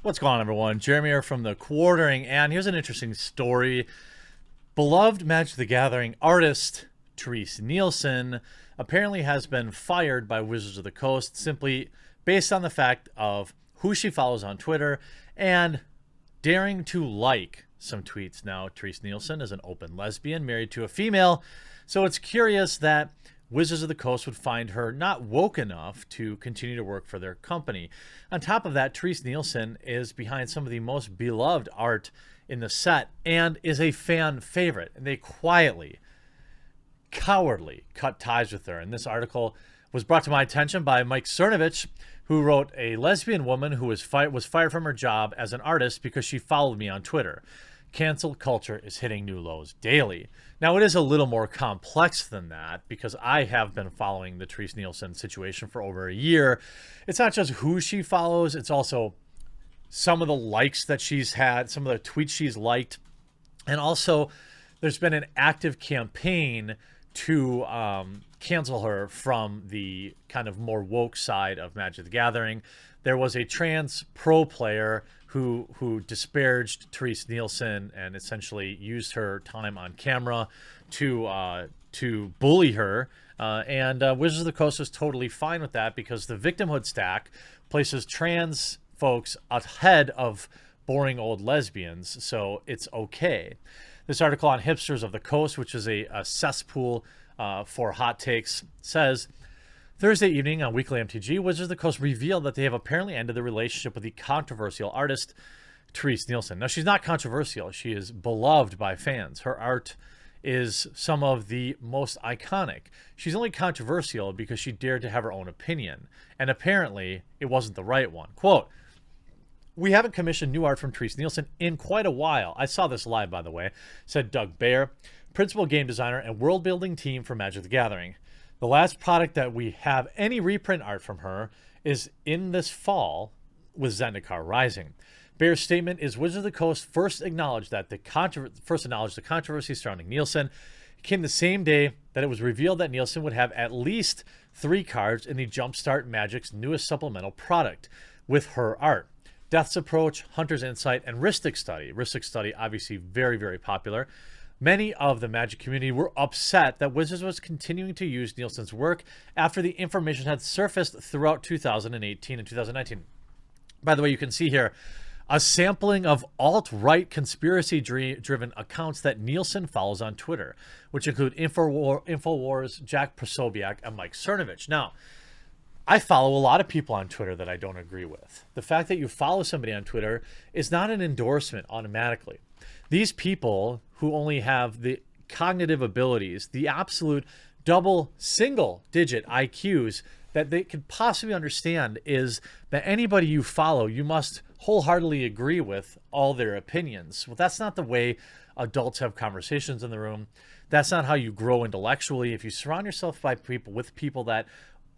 What's going on, everyone? Jeremy here from the Quartering, and here's an interesting story. Beloved Magic the Gathering artist Terese Nielsen apparently has been fired by Wizards of the Coast simply based on the fact of who she follows on Twitter and daring to like some tweets. Now, Terese Nielsen is an open lesbian married to a female, so it's curious that Wizards of the Coast would find her not woke enough to continue to work for their company. On top of that, Terese Nielsen is behind some of the most beloved art in the set and is a fan favorite. And they quietly, cowardly cut ties with her. And this article was brought to my attention by Mike Cernovich, who wrote, "A lesbian woman who was fired from her job as an artist because she followed me on Twitter. Cancel culture is hitting new lows daily." Now, it is a little more complex than that because I have been following the Terese Nielsen situation for over a year. It's not just who she follows, it's also some of the likes that she's had, some of the tweets she's liked. And also, there's been an active campaign to cancel her from the kind of more woke side of Magic the Gathering. There was a trans pro player who disparaged Terese Nielsen and essentially used her time on camera to bully her. And Wizards of the Coast is totally fine with that because the victimhood stack places trans folks ahead of boring old lesbians, so it's okay. This article on Hipsters of the Coast, which is a cesspool for hot takes, says, Thursday evening on Weekly MTG, Wizards of the Coast revealed that they have apparently ended the relationship with the controversial artist Terese Nielsen. Now, she's not controversial. She is beloved by fans. Her art is some of the most iconic. She's only controversial because she dared to have her own opinion, and apparently it wasn't the right one. Quote, "We haven't commissioned new art from Terese Nielsen in quite a while. I saw this live, by the way," said Doug Baer, principal game designer and world-building team for Magic the Gathering. "The last product that we have any reprint art from her is in this fall with Zendikar Rising." Baer's statement is Wizards of the Coast first acknowledged the controversy surrounding Nielsen. It came the same day that it was revealed that Nielsen would have at least 3 cards in the Jumpstart Magic's newest supplemental product with her art. Death's Approach, Hunter's Insight, and Rhystic Study. Rhystic Study, obviously very, very popular. Many of the Magic community were upset that Wizards was continuing to use Nielsen's work after the information had surfaced throughout 2018 and 2019. By the way, you can see here a sampling of alt-right conspiracy-driven accounts that Nielsen follows on Twitter, which include Infowars, Jack Prosobiec, and Mike Cernovich. Now, I follow a lot of people on Twitter that I don't agree with. The fact that you follow somebody on Twitter is not an endorsement automatically. These people who only have the cognitive abilities, the absolute single-digit IQs that they could possibly understand is that anybody you follow, you must wholeheartedly agree with all their opinions. Well, that's not the way adults have conversations in the room. That's not how you grow intellectually. If you surround yourself with people that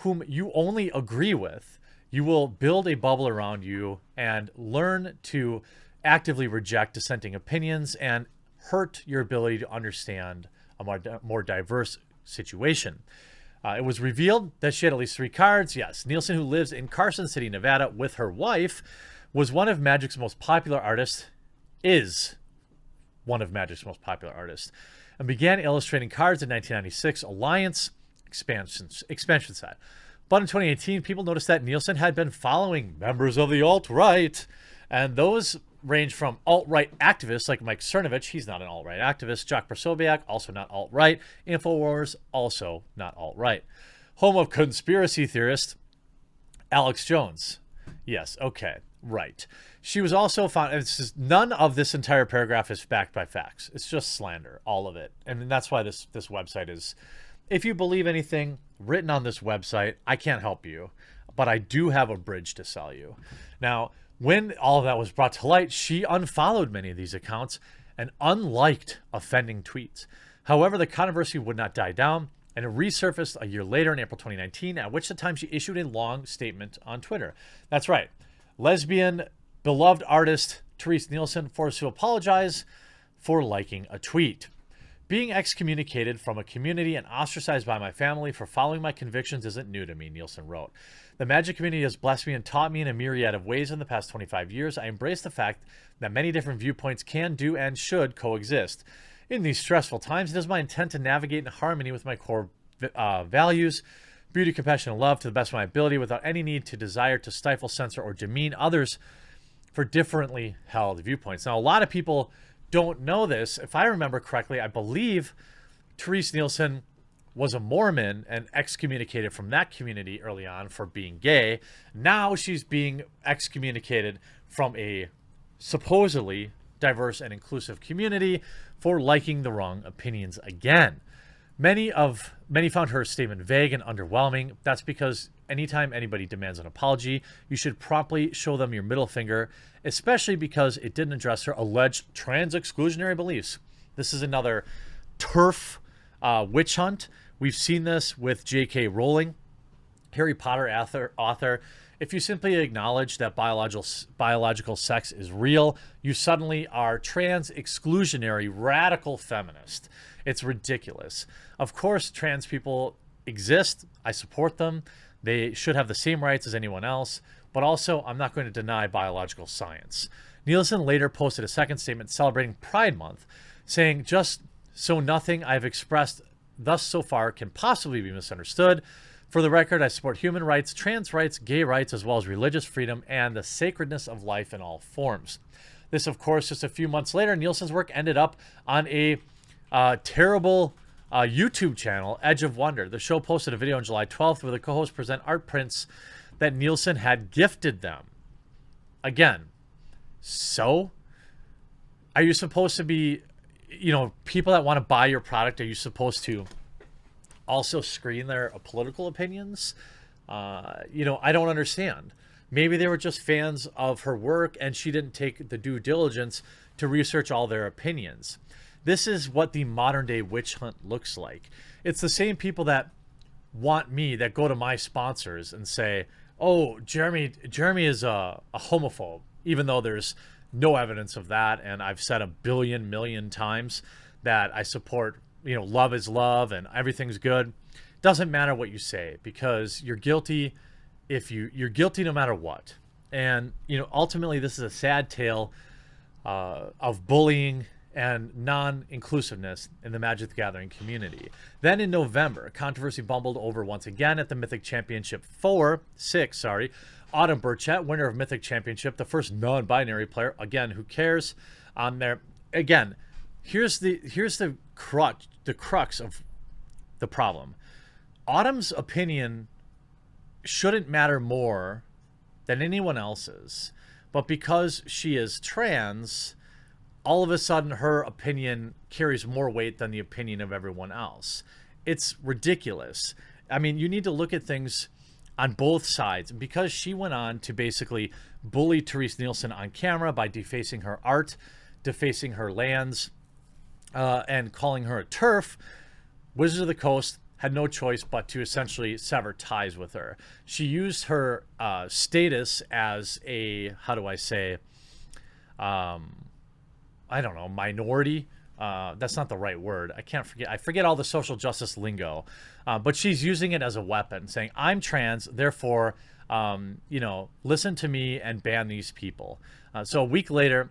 whom you only agree with, you will build a bubble around you and learn to actively reject dissenting opinions and hurt your ability to understand a more diverse situation. It was revealed that she had at least 3 cards. Yes, Nielsen, who lives in Carson City, Nevada with her wife, was one of Magic's most popular artists, and began illustrating cards in 1996 Alliance expansion set. But in 2018, people noticed that Nielsen had been following members of the alt-right, and those range from alt-right activists like Mike Cernovich, he's not an alt-right activist, Jack Prosobiec, also not alt-right, Infowars, also not alt-right. Home of conspiracy theorist Alex Jones. Yes, okay, right. She was also found, none of this entire paragraph is backed by facts. It's just slander, all of it. And that's why this website is, if you believe anything written on this website, I can't help you, but I do have a bridge to sell you. Now, when all of that was brought to light, she unfollowed many of these accounts and unliked offending tweets. However, the controversy would not die down, and it resurfaced a year later in April 2019, at which time she issued a long statement on Twitter. That's right. Lesbian, beloved artist Terese Nielsen forced to apologize for liking a tweet. "Being excommunicated from a community and ostracized by my family for following my convictions isn't new to me," Nielsen wrote. The magic community has blessed me and taught me in a myriad of ways in the past 25 years. I embrace the fact that many different viewpoints can, do, and should coexist. In these stressful times, it is my intent to navigate in harmony with my core values, beauty, compassion, and love to the best of my ability without any need to desire to stifle, censor, or demean others for differently held viewpoints. Now, a lot of people don't know this. If I remember correctly, I believe Terese Nielsen was a Mormon and excommunicated from that community early on for being gay. Now she's being excommunicated from a supposedly diverse and inclusive community for liking the wrong opinions again. Many found her statement vague and underwhelming. That's because anytime anybody demands an apology, you should promptly show them your middle finger, especially because it didn't address her alleged trans exclusionary beliefs. This is another turf witch hunt. We've seen this with J.K. Rowling, Harry Potter author. If you simply acknowledge that biological sex is real, you suddenly are trans exclusionary radical feminist. It's ridiculous. Of course, trans people exist. I support them. They should have the same rights as anyone else. But also, I'm not going to deny biological science. Nielsen later posted a second statement celebrating Pride Month, saying, "Just so nothing I've expressed thus so far can possibly be misunderstood. For the record, I support human rights, trans rights, gay rights, as well as religious freedom and the sacredness of life in all forms." This, of course, just a few months later, Nielsen's work ended up on a terrible YouTube channel, Edge of Wonder. The show posted a video on July 12th where the co-hosts present art prints that Nielsen had gifted them. Again, so are you supposed to be, people that want to buy your product, are you supposed to also screen their political opinions? I don't understand. Maybe they were just fans of her work and she didn't take the due diligence to research all their opinions. This is what the modern day witch hunt looks like. It's the same people that that go to my sponsors and say, "Oh, Jeremy is a homophobe," even though there's no evidence of that. And I've said a million times that I support, love is love and everything's good. Doesn't matter what you say, because you're guilty you're guilty no matter what. And, ultimately this is a sad tale of bullying and non-inclusiveness in the Magic the Gathering community. Then in November, controversy bubbled over once again at the Mythic Championship 6, Autumn Burchett, winner of Mythic Championship, the first non-binary player. Again, who cares? Again, here's the crux of the problem. Autumn's opinion shouldn't matter more than anyone else's, but because she is trans, all of a sudden her opinion carries more weight than the opinion of everyone else. It's ridiculous. I mean, you need to look at things on both sides. And because she went on to basically bully Terese Nielsen on camera by defacing her art, defacing her lands, and calling her a TERF, Wizards of the Coast had no choice but to essentially sever ties with her. She used her status as a, minority. That's not the right word. I forget all the social justice lingo. But she's using it as a weapon, saying, "I'm trans, therefore, listen to me and ban these people." So a week later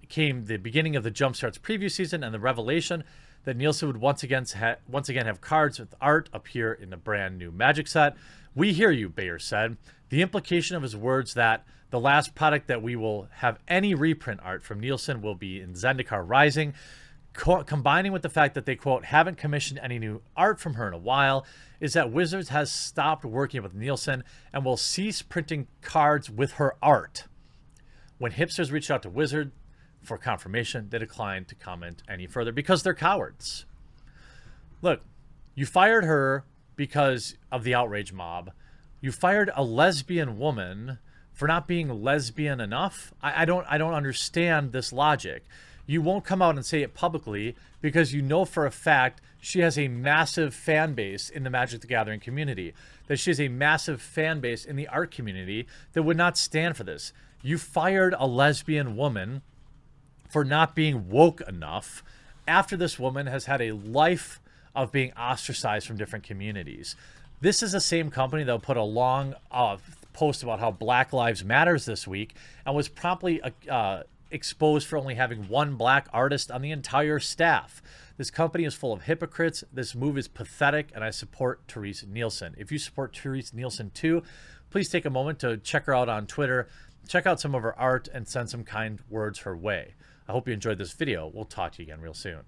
came the beginning of the Jumpstarts preview season and the revelation that Nielsen would once again have cards with art appear in the brand new Magic set. "We hear you," Bayer said. The implication of his words that the last product that we will have any reprint art from Nielsen will be in Zendikar Rising, combining with the fact that they, quote, haven't commissioned any new art from her in a while, is that Wizards has stopped working with Nielsen and will cease printing cards with her art. When hipsters reached out to Wizard for confirmation, they declined to comment any further because they're cowards. Look, you fired her because of the outrage mob. You fired a lesbian woman for not being lesbian enough. I don't understand this logic. You won't come out and say it publicly because you know for a fact she has a massive fan base in the Magic the Gathering community, that she has a massive fan base in the art community that would not stand for this. You fired a lesbian woman for not being woke enough after this woman has had a life of being ostracized from different communities. This is the same company that put a long post about how Black Lives Matters this week and was promptly exposed for only having one black artist on the entire staff. This company is full of hypocrites. This move is pathetic, and I support Terese Nielsen. If you support Terese Nielsen too, please take a moment to check her out on Twitter, check out some of her art, and send some kind words her way. I hope you enjoyed this video. We'll talk to you again real soon.